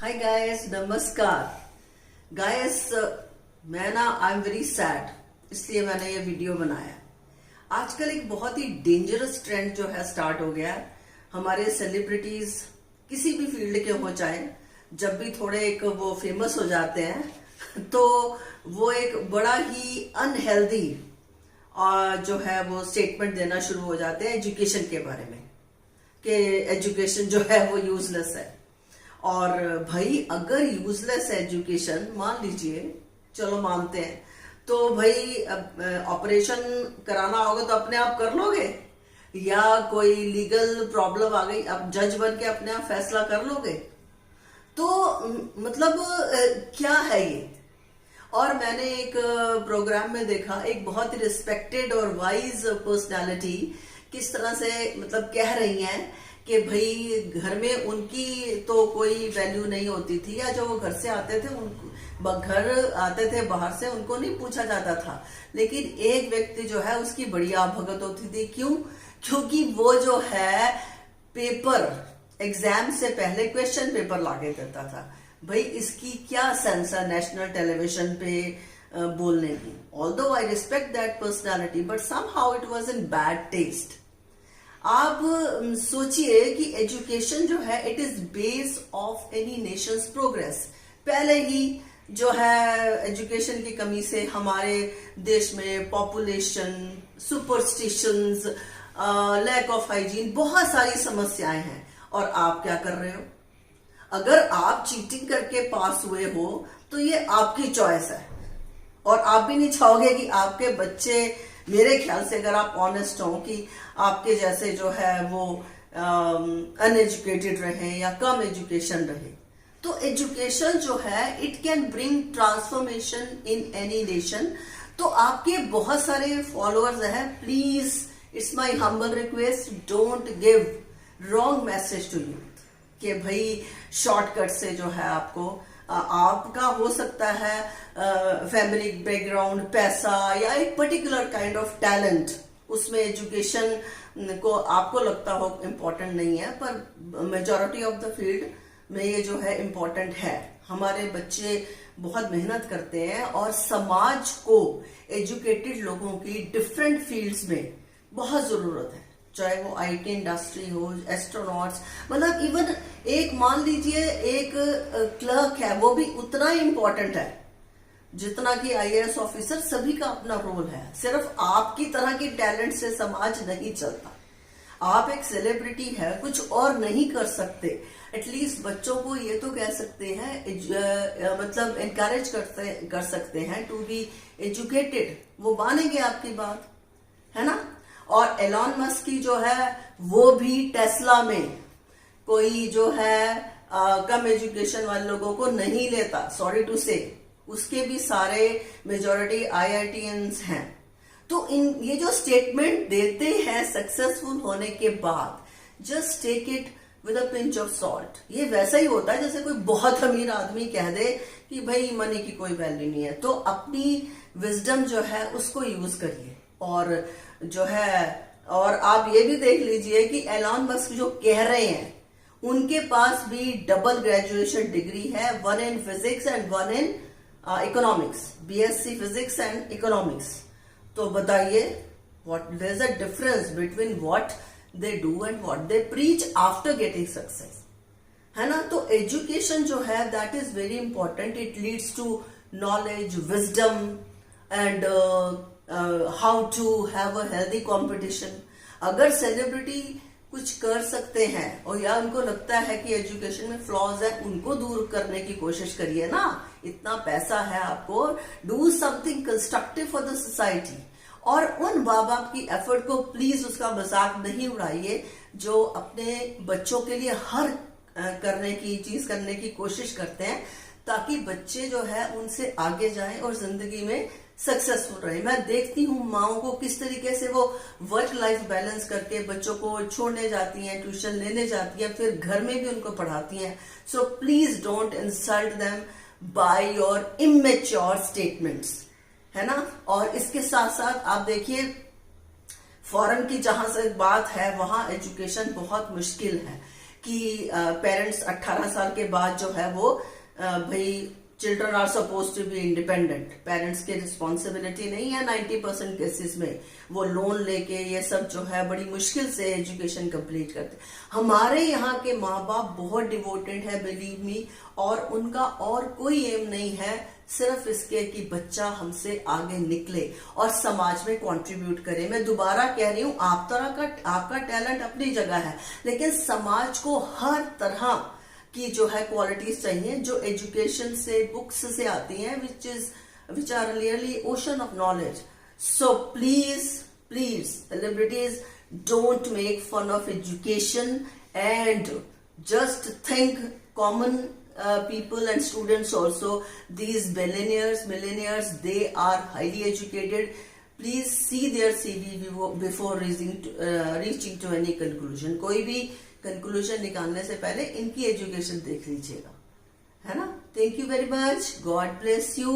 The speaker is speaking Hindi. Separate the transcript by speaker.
Speaker 1: हाय गाइस, नमस्कार गाइस। मैं ना आई एम वेरी सैड, इसलिए मैंने ये वीडियो बनाया। आजकल एक बहुत ही डेंजरस ट्रेंड जो है स्टार्ट हो गया है। हमारे सेलिब्रिटीज किसी भी फील्ड के हो, चाहे जब भी थोड़े एक वो फेमस हो जाते हैं तो वो एक बड़ा ही अनहेल्दी जो है वो स्टेटमेंट देना शुरू हो जाते हैं एजुकेशन के बारे में, कि एजुकेशन जो है वो यूजलेस है। और भाई अगर यूजलेस है एजुकेशन, मान लीजिए, चलो मानते हैं, तो भाई ऑपरेशन कराना होगा तो अपने आप कर लोगे, या कोई लीगल प्रॉब्लम आ गई अब जज बन के अपने आप फैसला कर लोगे? तो मतलब क्या है ये? और मैंने एक प्रोग्राम में देखा, एक बहुत ही रिस्पेक्टेड और वाइज पर्सनालिटी किस तरह से मतलब कह रही हैं कि भाई घर में उनकी तो कोई वैल्यू नहीं होती थी, या जो वो घर से आते थे घर आते थे बाहर से, उनको नहीं पूछा जाता था, लेकिन एक व्यक्ति जो है उसकी बढ़िया भगत होती थी। क्यों? क्योंकि वो जो है पेपर, एग्जाम से पहले क्वेश्चन पेपर लाके देता था। भाई इसकी क्या सेंस है नेशनल टेलीविजन पे बोलने की? Although I respect that personality, but somehow it was in bad taste. आप सोचिए कि एजुकेशन जो है it is base of any Nations progress. पहले ही जो है एजुकेशन की कमी से हमारे देश में population, superstitions, lack of hygiene, बहुत सारी समस्याएं हैं। और आप क्या कर रहे हो? अगर आप चीटिंग करके पास हुए हो तो ये आपकी चॉइस है, और आप भी नहीं चाहोगे कि आपके बच्चे, मेरे ख्याल से अगर आप ऑनेस्ट हो, कि आपके जैसे जो है वो अनएजुकेटेड रहे या कम एजुकेशन रहे। तो एजुकेशन जो है it can bring transformation in any nation. तो आपके बहुत सारे फॉलोअर्स हैं, please it's my humble request, don't give wrong message to youth कि भाई शॉर्टकट से जो है आपका हो सकता है फैमिली बैकग्राउंड, पैसा, या एक पर्टिकुलर काइंड ऑफ टैलेंट, उसमें एजुकेशन को आपको लगता हो इम्पोर्टेंट नहीं है, पर मेजॉरिटी ऑफ द फील्ड में ये जो है इम्पोर्टेंट है। हमारे बच्चे बहुत मेहनत करते हैं और समाज को एजुकेटेड लोगों की डिफरेंट फील्ड्स में बहुत जरूरत है, चाहे वो आईटी इंडस्ट्री हो, एस्ट्रोनॉट्स, मतलब इवन एक मान लीजिए एक क्लर्क है, वो भी उतना ही इंपॉर्टेंट है जितना कि आईएएस ऑफिसर। सभी का अपना रोल है। सिर्फ आपकी तरह की टैलेंट से समाज नहीं चलता। आप एक सेलिब्रिटी है, कुछ और नहीं कर सकते, एटलीस्ट बच्चों को ये तो कह सकते हैं, मतलब एनकरेज कर सकते हैं टू बी एजुकेटेड। वो मानेंगे आपकी बात, है ना? और एलॉन मस्क की जो है वो भी टेस्ला में कोई जो है कम एजुकेशन वाले लोगों को नहीं लेता, सॉरी टू से। उसके भी सारे मेजॉरिटी आईआईटीएंस हैं। तो ये जो स्टेटमेंट देते हैं सक्सेसफुल होने के बाद, just take it with a pinch of salt. ये वैसा ही होता है जैसे कोई बहुत अमीर आदमी कह दे कि भाई मनी की कोई वैल्यू नहीं है। तो अपनी विजडम जो है उसको यूज करिए। और जो है, और आप ये भी देख लीजिए कि एलॉन मस्क जो कह रहे हैं, उनके पास भी डबल ग्रेजुएशन डिग्री है, one in physics and one in economics, BSc physics and economics. तो बताइए, what there is a difference between what they do and what they preach after getting success, है ना? तो एजुकेशन जो है that is very important. It leads to knowledge, wisdom and how to have a healthy competition. अगर सेलिब्रिटी कुछ कर सकते हैं और या उनको लगता है कि एजुकेशन में फ्लॉज है, उनको दूर करने की कोशिश करिए ना। इतना पैसा है आपको, do something constructive for the society. और उन माँ बाप की एफर्ट को प्लीज उसका मजाक नहीं उड़ाइए जो अपने बच्चों के लिए हर चीज करने की कोशिश करते हैं ताकि बच्चे जो है उनसे आगे जाएं और जिंदगी में सक्सेसफुल रहे। मैं देखती हूँ माओ को किस तरीके से वो वर्क लाइफ बैलेंस करके बच्चों को छोड़ने जाती हैं, ट्यूशन लेने जाती हैं, फिर घर में भी उनको पढ़ाती हैं। So please don't insult them by your immature statements, है ना? और इसके साथ साथ आप देखिए, फॉरेन की जहां से बात है वहां एजुकेशन बहुत मुश्किल है। कि पेरेंट्स 18 साल के बाद जो है वो भाई children are suppose to be independent, parents की रिस्पॉन्सिबिलिटी नहीं है 90% केसेस में, वो लोन लेके ये सब जो है बड़ी मुश्किल से एजुकेशन कंप्लीट करते। हमारे यहाँ के माँ बाप बहुत डिवोटेड है, बिलीव मी, और उनका और कोई एम नहीं है सिर्फ इसके कि बच्चा हमसे आगे निकले और समाज में कंट्रीब्यूट करे। मैं दोबारा कह रही हूँ, आपका टैलेंट अपनी जगह है, लेकिन समाज को हर तरह की जो है क्वालिटीज चाहिए जो एजुकेशन से, बुक्स से आती हैं, which are really ocean of knowledge. So please celebrities, don't make fun of education and just think common people and students also, these millionaires, they are highly educated. Please see their CV before reaching to any conclusion. कोई भी conclusion निकालने से पहले इनकी एजुकेशन देख लीजिएगा, है ना। Thank you very much. God bless you.